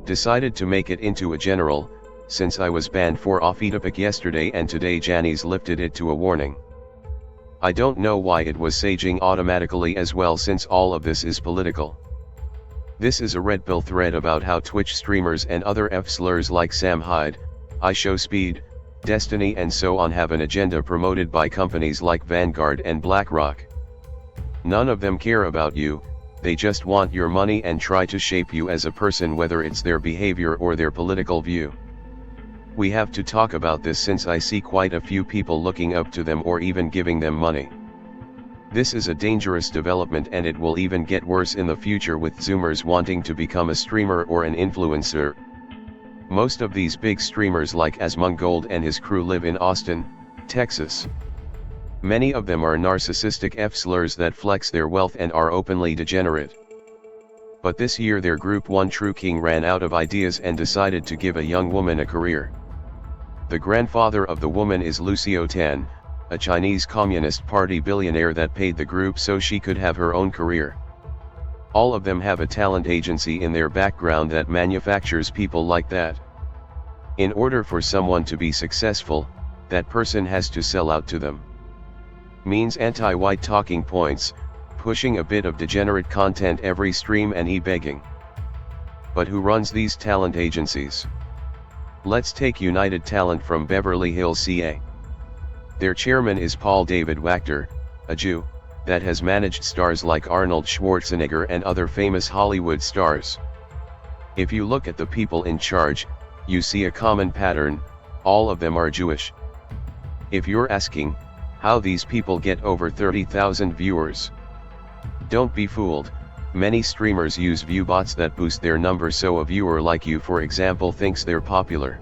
Decided to make it into a general, since I was banned for off-topic yesterday and today Janny's lifted it to a warning. I don't know why it was saging automatically as well since all of this is political. This is a red pill thread about how Twitch streamers and other F-slurs like Sam Hyde, iShowSpeed, Destiny and so on have an agenda promoted by companies like Vanguard and BlackRock. None of them care about you, they just want your money and try to shape you as a person, whether it's their behavior or their political view. We have to talk about this since I see quite a few people looking up to them or even giving them money. This is a dangerous development and it will even get worse in the future with Zoomers wanting to become a streamer or an influencer. Most of these big streamers like Asmongold and his crew live in Austin, Texas. Many of them are narcissistic F-slurs that flex their wealth and are openly degenerate. But this year their group One True King ran out of ideas and decided to give a young woman a career. The grandfather of the woman is Lucio Tan, a Chinese Communist Party billionaire that paid the group so she could have her own career. All of them have a talent agency in their background that manufactures people like that. In order for someone to be successful, that person has to sell out to them. Means anti-white talking points, pushing a bit of degenerate content every stream and e-begging. But who runs these talent agencies? Let's take United Talent from Beverly Hills, CA. Their chairman is Paul David Wachter, a Jew, that has managed stars like Arnold Schwarzenegger and other famous Hollywood stars. If you look at the people in charge, you see a common pattern, all of them are Jewish. If you're asking, how these people get over 30,000 viewers? Don't be fooled, many streamers use view bots that boost their numbers so a viewer like you for example thinks they're popular.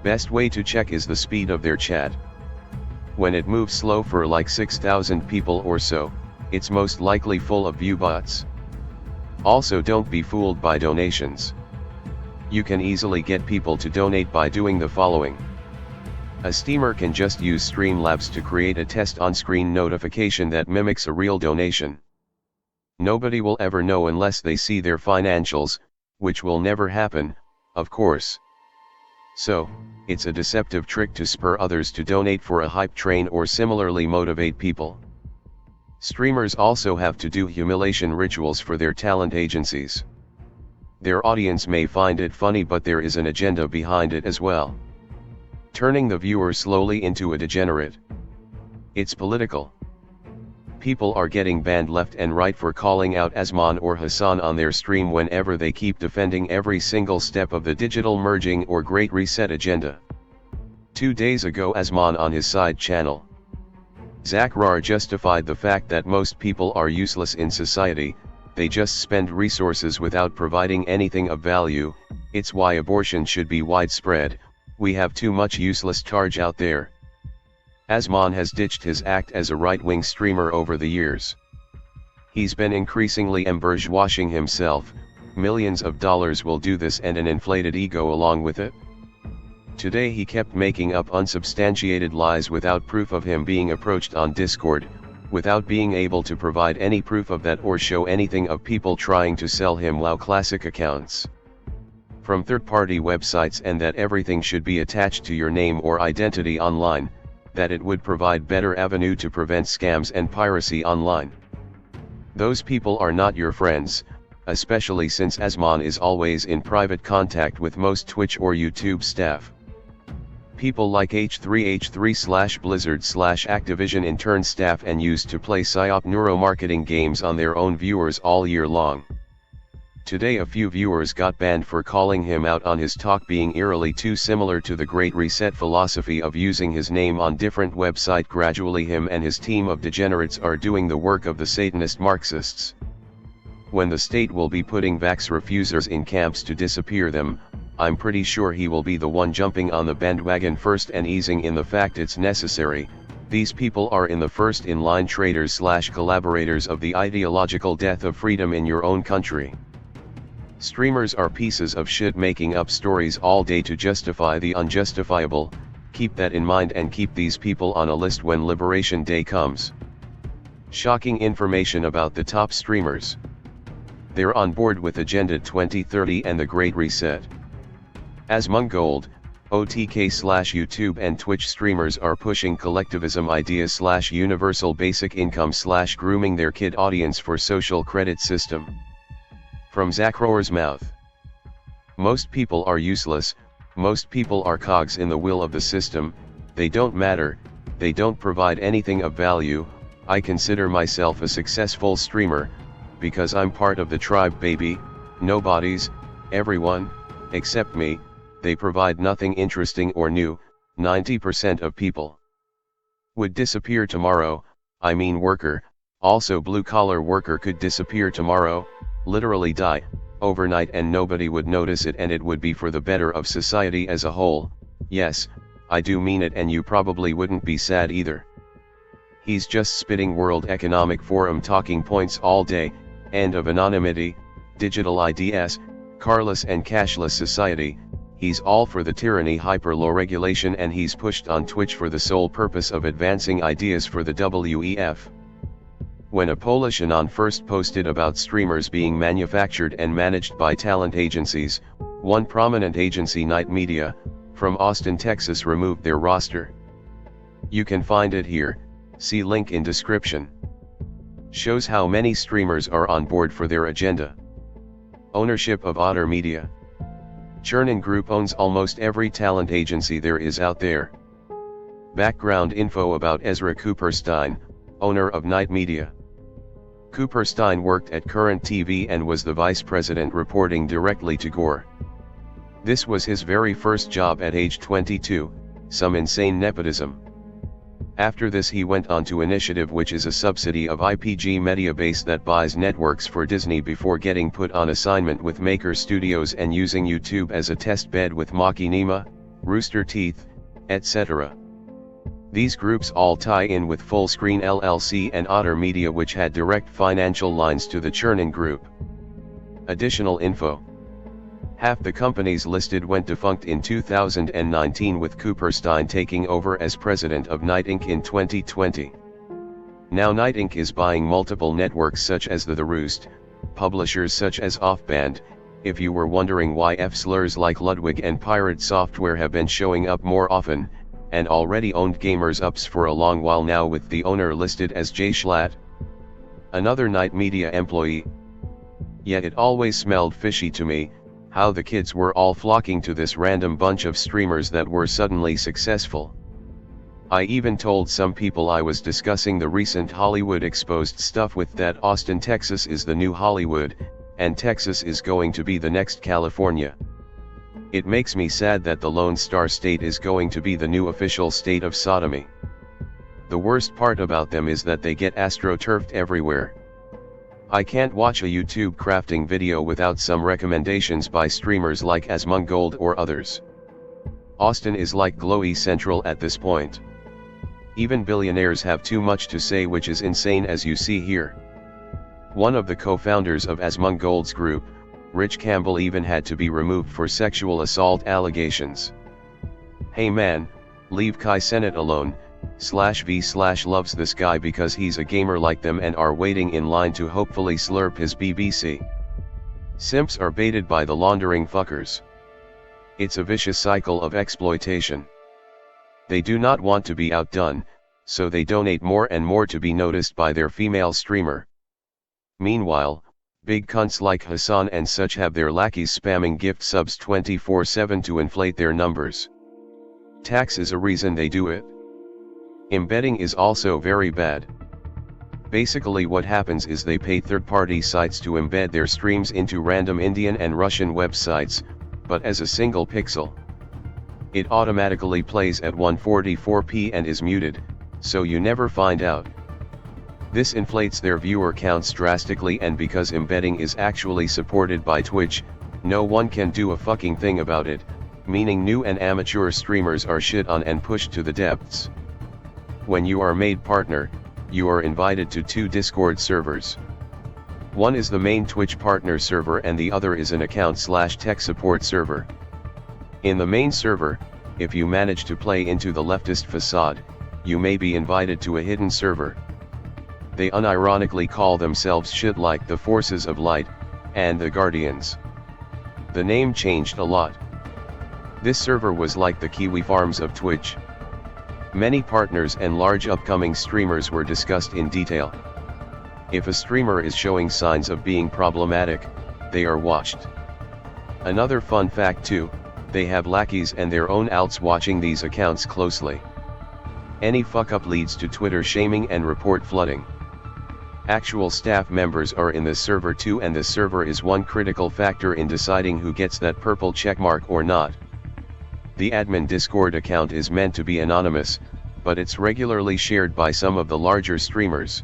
Best way to check is the speed of their chat. When it moves slow for like 6,000 people or so, it's most likely full of view bots. Also don't be fooled by donations. You can easily get people to donate by doing the following. A streamer can just use Streamlabs to create a test on-screen notification that mimics a real donation. Nobody will ever know unless they see their financials, which will never happen, of course. So, it's a deceptive trick to spur others to donate for a hype train or similarly motivate people. Streamers also have to do humiliation rituals for their talent agencies. Their audience may find it funny, but there is an agenda behind it as well. Turning the viewer slowly into a degenerate. It's political. People are getting banned left and right for calling out Asmon or Hassan on their stream whenever they keep defending every single step of the digital merging or Great Reset agenda. 2 days ago Asmon on his side channel, Zachrar justified the fact that most people are useless in society, they just spend resources without providing anything of value, it's why abortion should be widespread, we have too much useless targe out there. Asmon has ditched his act as a right-wing streamer over the years. He's been increasingly bourgeoising himself, millions of dollars will do this and an inflated ego along with it. Today he kept making up unsubstantiated lies without proof of him being approached on Discord, without being able to provide any proof of that or show anything of people trying to sell him WoW Classic accounts from third-party websites, and that everything should be attached to your name or identity online, that it would provide better avenue to prevent scams and piracy online. Those people are not your friends, especially since Asmon is always in private contact with most Twitch or YouTube staff. People like H3H3/Blizzard/Activision intern staff and used to play psyop neuromarketing games on their own viewers all year long. Today a few viewers got banned for calling him out on his talk being eerily too similar to the Great Reset philosophy of using his name on different website. Gradually him and his team of degenerates are doing the work of the Satanist Marxists. When the state will be putting vax refusers in camps to disappear them, I'm pretty sure he will be the one jumping on the bandwagon first and easing in the fact it's necessary. These people are in the first in line traitors/collaborators of the ideological death of freedom in your own country. Streamers are pieces of shit making up stories all day to justify the unjustifiable. Keep that in mind and keep these people on a list when Liberation Day comes. Shocking information about the top streamers. they're on board with Agenda 2030 and the Great Reset. Asmongold, OTK/YouTube and Twitch streamers are pushing collectivism ideas/universal basic income/grooming their kid audience for social credit system. From Zakroer's mouth. Most people are useless, most people are cogs in the wheel of the system, they don't matter, they don't provide anything of value. I consider myself a successful streamer, because I'm part of the tribe, baby. Nobody's, everyone, except me, they provide nothing interesting or new. 90% of people would disappear tomorrow. I mean worker, also blue collar worker could disappear tomorrow, literally die, overnight, and nobody would notice it, and it would be for the better of society as a whole. Yes, I do mean it, and you probably wouldn't be sad either. He's just spitting World Economic Forum talking points all day. End of anonymity, digital IDs, carless and cashless society. He's all for the tyranny, hyper-low regulation, and he's pushed on Twitch for the sole purpose of advancing ideas for the WEF. When a Polish Anon first posted about streamers being manufactured and managed by talent agencies, one prominent agency, Night Media, from Austin, Texas, removed their roster. You can find it here, see link in description. Shows how many streamers are on board for their agenda. Ownership of Otter Media. Chernin Group owns almost every talent agency there is out there. Background info about Ezra Cooperstein, owner of Night Media. Cooperstein worked at Current TV and was the vice president, reporting directly to Gore. This was his very first job at age 22, some insane nepotism. After this he went on to Initiative, which is a subsidy of IPG Mediabase that buys networks for Disney, before getting put on assignment with Maker Studios and using YouTube as a test bed with Machinima, Rooster Teeth, etc. These groups all tie in with Fullscreen LLC and Otter Media, which had direct financial lines to the Chernin Group. Additional info. Half the companies listed went defunct in 2019, with Cooperstein taking over as president of Night Inc. in 2020. Now Night Inc. is buying multiple networks such as The Roost, publishers such as Offband. If you were wondering why slurs like Ludwig and Pirate Software have been showing up more often, and already owned Gamers Ups for a long while now, with the owner listed as Jay Schlatt, another Night Media employee. Yet it always smelled fishy to me, how the kids were all flocking to this random bunch of streamers that were suddenly successful. I even told some people I was discussing the recent Hollywood Exposed stuff with that Austin, Texas is the new Hollywood, and Texas is going to be the next California. It makes me sad that the Lone Star State is going to be the new official state of sodomy. The worst part about them is that they get astroturfed everywhere. I can't watch a YouTube crafting video without some recommendations by streamers like Asmongold or others. Austin is like Glowy Central at this point. Even billionaires have too much to say, which is insane, as you see here. One of the co-founders of Asmongold's group, Rich Campbell, even had to be removed for sexual assault allegations. Hey man, leave Kai Cenat alone. /v/loves this guy because he's a gamer like them and are waiting in line to hopefully slurp his BBC. Simps are baited by the laundering fuckers. It's a vicious cycle of exploitation. They do not want to be outdone, so they donate more and more to be noticed by their female streamer. Meanwhile, big cunts like Hassan and such have their lackeys spamming gift subs 24/7 to inflate their numbers. Tax is a reason they do it. Embedding is also very bad. Basically what happens is they pay third-party sites to embed their streams into random Indian and Russian websites, but as a single pixel. It automatically plays at 144p and is muted, so you never find out. This inflates their viewer counts drastically, and because embedding is actually supported by Twitch, no one can do a fucking thing about it, meaning new and amateur streamers are shit on and pushed to the depths. When you are made partner, you are invited to 2 Discord servers. One is the main Twitch partner server and the other is an account/tech support server. In the main server, if you manage to play into the leftist facade, you may be invited to a hidden server. They unironically call themselves shit like the Forces of Light, and the Guardians. The name changed a lot. This server was like the Kiwi Farms of Twitch. Many partners and large upcoming streamers were discussed in detail. If a streamer is showing signs of being problematic, they are watched. Another fun fact too, they have lackeys and their own alts watching these accounts closely. Any fuck up leads to Twitter shaming and report flooding. Actual staff members are in this server too, and this server is one critical factor in deciding who gets that purple checkmark or not. The admin Discord account is meant to be anonymous, but it's regularly shared by some of the larger streamers.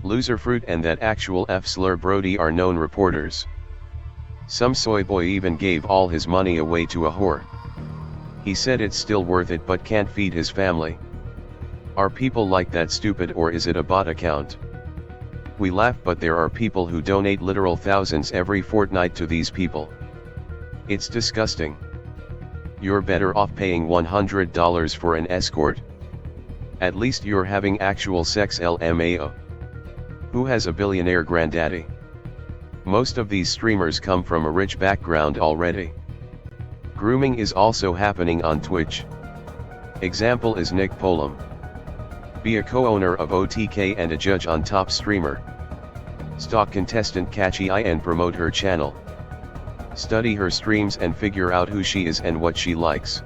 Loserfruit and that actual F-Slur Brody are known reporters. Some soy boy even gave all his money away to a whore. He said it's still worth it but can't feed his family. Are people like that stupid, or is it a bot account? We laugh, but there are people who donate literal thousands every fortnight to these people. It's disgusting. You're better off paying $100 for an escort. At least you're having actual sex, LMAO. Who has a billionaire granddaddy? Most of these streamers come from a rich background already. Grooming is also happening on Twitch. Example is Nick Polam. Be a co-owner of OTK and a judge on top streamer. Stalk contestant Catchy Eye and promote her channel. Study her streams and figure out who she is and what she likes.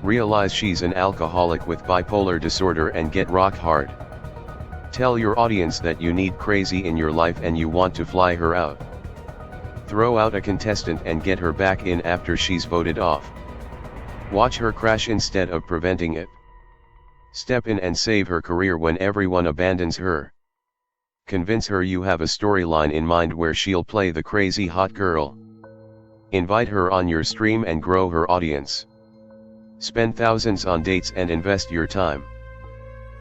Realize she's an alcoholic with bipolar disorder and get rock hard. Tell your audience that you need crazy in your life and you want to fly her out. Throw out a contestant and get her back in after she's voted off. Watch her crash instead of preventing it. Step in and save her career when everyone abandons her. Convince her you have a storyline in mind where she'll play the crazy hot girl. Invite her on your stream and grow her audience. Spend thousands on dates and invest your time.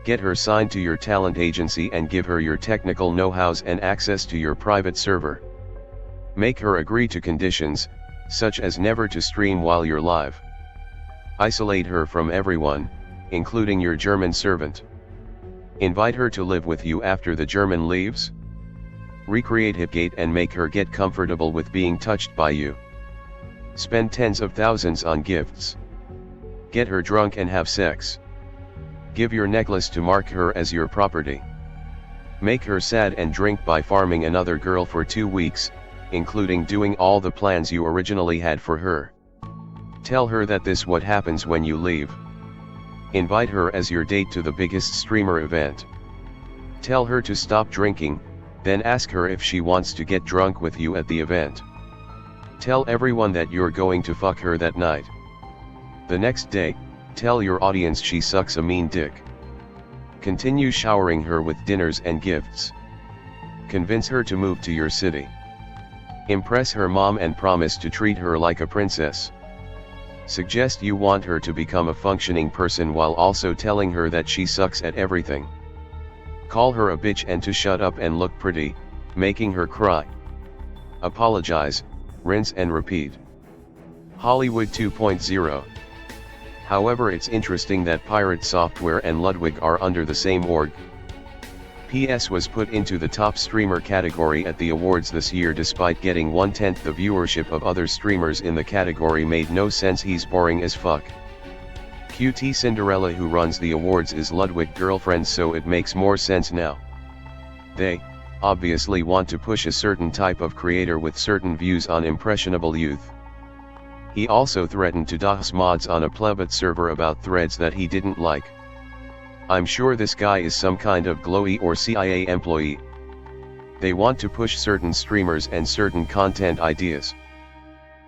Get her signed to your talent agency and give her your technical know-hows and access to your private server. Make her agree to conditions, such as never to stream while you're live. Isolate her from everyone, including your German servant. Invite her to live with you after the German leaves. Recreate Hipgate and make her get comfortable with being touched by you. Spend tens of thousands on gifts. Get her drunk and have sex. Give your necklace to mark her as your property. Make her sad and drink by farming another girl for 2 weeks, including doing all the plans you originally had for her. Tell her that this what happens when you leave. Invite her as your date to the biggest streamer event. Tell her to stop drinking, then ask her if she wants to get drunk with you at the event. Tell everyone that you're going to fuck her that night. The next day, tell your audience she sucks a mean dick. Continue showering her with dinners and gifts. Convince her to move to your city. Impress her mom and promise to treat her like a princess. Suggest you want her to become a functioning person while also telling her that she sucks at everything. Call her a bitch and to shut up and look pretty, making her cry. Apologize, rinse and repeat. Hollywood 2.0. However, it's interesting that Pirate Software and Ludwig are under the same org. PS was put into the top streamer category at the awards this year despite getting 1/10 the viewership of other streamers in the category. Made no sense, he's boring as fuck. QT Cinderella, who runs the awards, is Ludwig girlfriend, so it makes more sense now. They, obviously want to push a certain type of creator with certain views on impressionable youth. He also threatened to dox mods on a Plebit server about threads that he didn't like. I'm sure this guy is some kind of glowy or CIA employee. They want to push certain streamers and certain content ideas.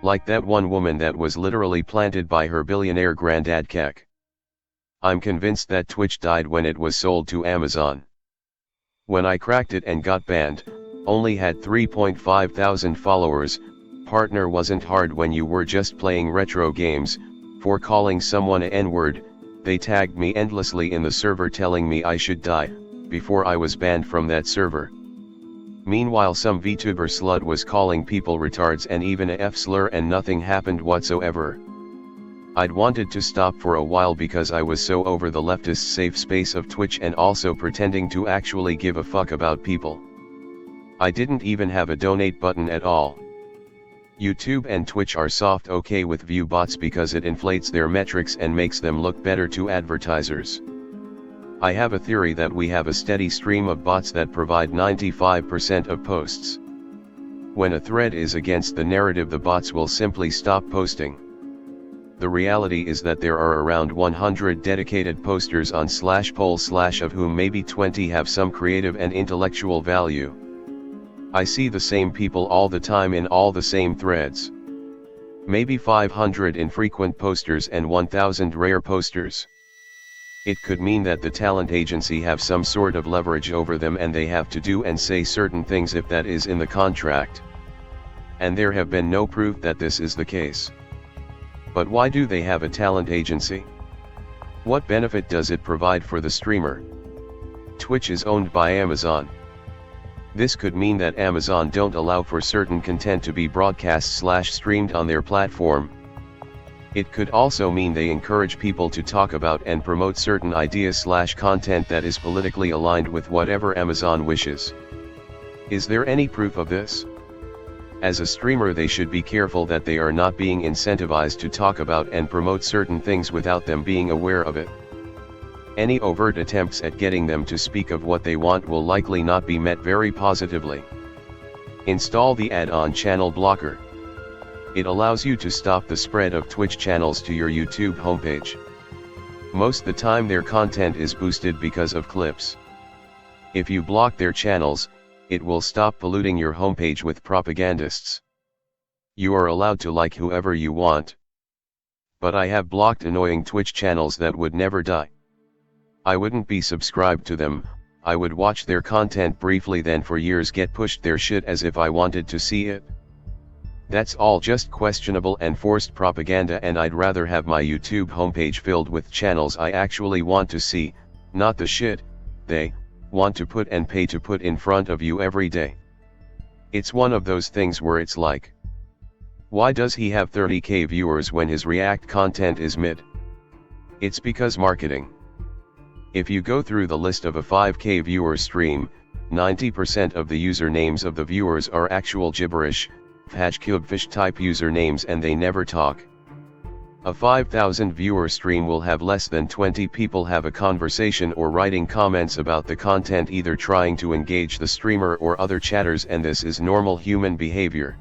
Like that one woman that was literally planted by her billionaire granddad Keck. I'm convinced that Twitch died when it was sold to Amazon. When I cracked it and got banned, only had 3.5 thousand followers. Partner wasn't hard when you were just playing retro games. For calling someone a N-word, they tagged me endlessly in the server telling me I should die, before I was banned from that server. Meanwhile, some VTuber slut was calling people retards and even a F-slur, and nothing happened whatsoever. I'd wanted to stop for a while because I was so over the leftist safe space of Twitch and also pretending to actually give a fuck about people. I didn't even have a donate button at all. YouTube and Twitch are soft okay with view bots because it inflates their metrics and makes them look better to advertisers. I have a theory that we have a steady stream of bots that provide 95% of posts. When a thread is against the narrative, the bots will simply stop posting. The reality is that there are around 100 dedicated posters on /poll/ of whom maybe 20 have some creative and intellectual value. I see the same people all the time in all the same threads. Maybe 500 infrequent posters and 1000 rare posters. It could mean that the talent agency have some sort of leverage over them and they have to do and say certain things if that is in the contract. And there have been no proof that this is the case. But why do they have a talent agency? What benefit does it provide for the streamer? Twitch is owned by Amazon. This could mean that Amazon don't allow for certain content to be broadcast/streamed on their platform. It could also mean they encourage people to talk about and promote certain ideas/content that is politically aligned with whatever Amazon wishes. Is there any proof of this? As a streamer, they should be careful that they are not being incentivized to talk about and promote certain things without them being aware of it. Any overt attempts at getting them to speak of what they want will likely not be met very positively. Install the Anon channel blocker. It allows you to stop the spread of Twitch channels to your YouTube homepage. Most the time their content is boosted because of clips. If you block their channels, it will stop polluting your homepage with propagandists. You are allowed to like whoever you want. But I have blocked annoying Twitch channels that would never die. I wouldn't be subscribed to them, I would watch their content briefly, then for years get pushed their shit as if I wanted to see it. That's all just questionable and forced propaganda, and I'd rather have my YouTube homepage filled with channels I actually want to see, not the shit they want to put and pay to put in front of you every day. It's one of those things where it's like, why does he have 30k viewers when his React content is mid? It's because marketing. If you go through the list of a 5k viewer stream, 90% of the usernames of the viewers are actual gibberish, FHCubefish type usernames, and they never talk. A 5,000 viewer stream will have less than 20 people have a conversation or writing comments about the content, either trying to engage the streamer or other chatters, and this is normal human behavior.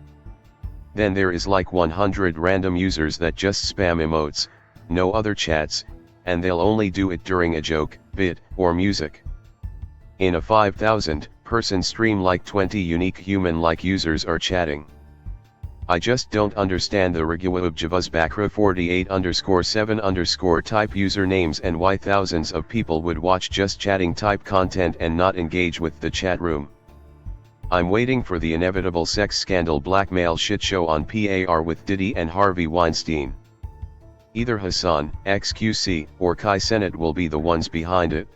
Then there is like 100 random users that just spam emotes, no other chats, and they'll only do it during a joke, bit, or music. In a 5,000 person stream, like 20 unique human-like users are chatting. I just don't understand the Rigawabjavasbakra48_7_ type usernames and why thousands of people would watch just chatting type content and not engage with the chat room. I'm waiting for the inevitable sex scandal blackmail shitshow on PAR with Diddy and Harvey Weinstein. Either Hassan, XQC, or Kai Cenat will be the ones behind it.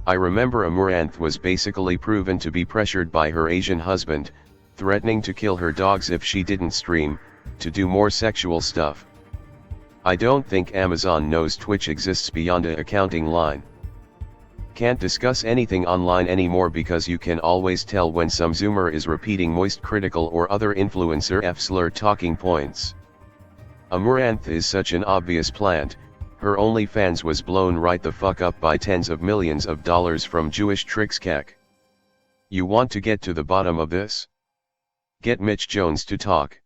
I remember Amaranth was basically proven to be pressured by her Asian husband, threatening to kill her dogs if she didn't stream, to do more sexual stuff. I don't think Amazon knows Twitch exists beyond a accounting line. Can't discuss anything online anymore because you can always tell when some Zoomer is repeating moist critical or other influencer F-slur talking points. Amaranth is such an obvious plant. Her OnlyFans was blown right the fuck up by tens of millions of dollars from Jewish Trixcak. You want to get to the bottom of this? Get Mitch Jones to talk.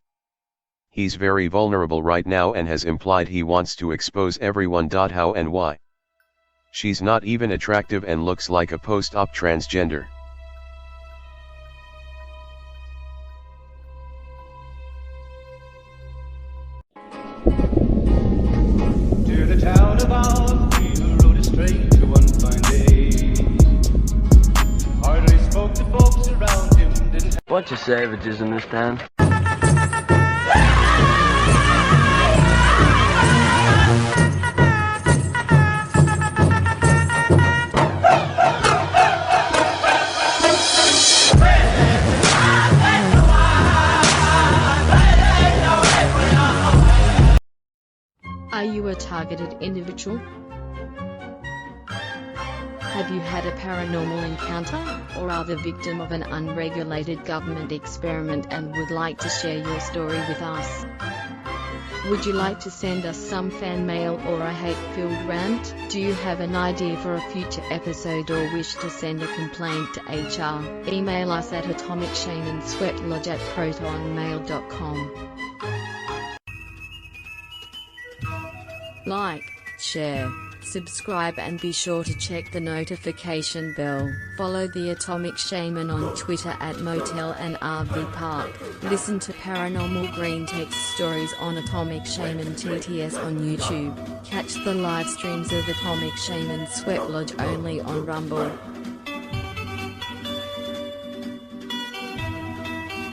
He's very vulnerable right now and has implied he wants to expose everyone. How and why? She's not even attractive and looks like a post-op transgender. To the town of Anon, we rode it straight to one fine day. Hardly spoke to folks around him, didn't have Bunch of savages in this town. Are you a targeted individual? Have you had a paranormal encounter, or are the victim of an unregulated government experiment and would like to share your story with us? Would you like to send us some fan mail or a hate-filled rant? Do you have an idea for a future episode or wish to send a complaint to HR? Email us at atomicshamanSweatlodge@protonmail.com. Like, share, subscribe and be sure to check the notification bell. Follow the Atomic Shaman on Twitter at Motel and RV Park. Listen to Paranormal Green Text Stories on Atomic Shaman TTS on YouTube. Catch the live streams of Atomic Shaman Sweat Lodge only on Rumble.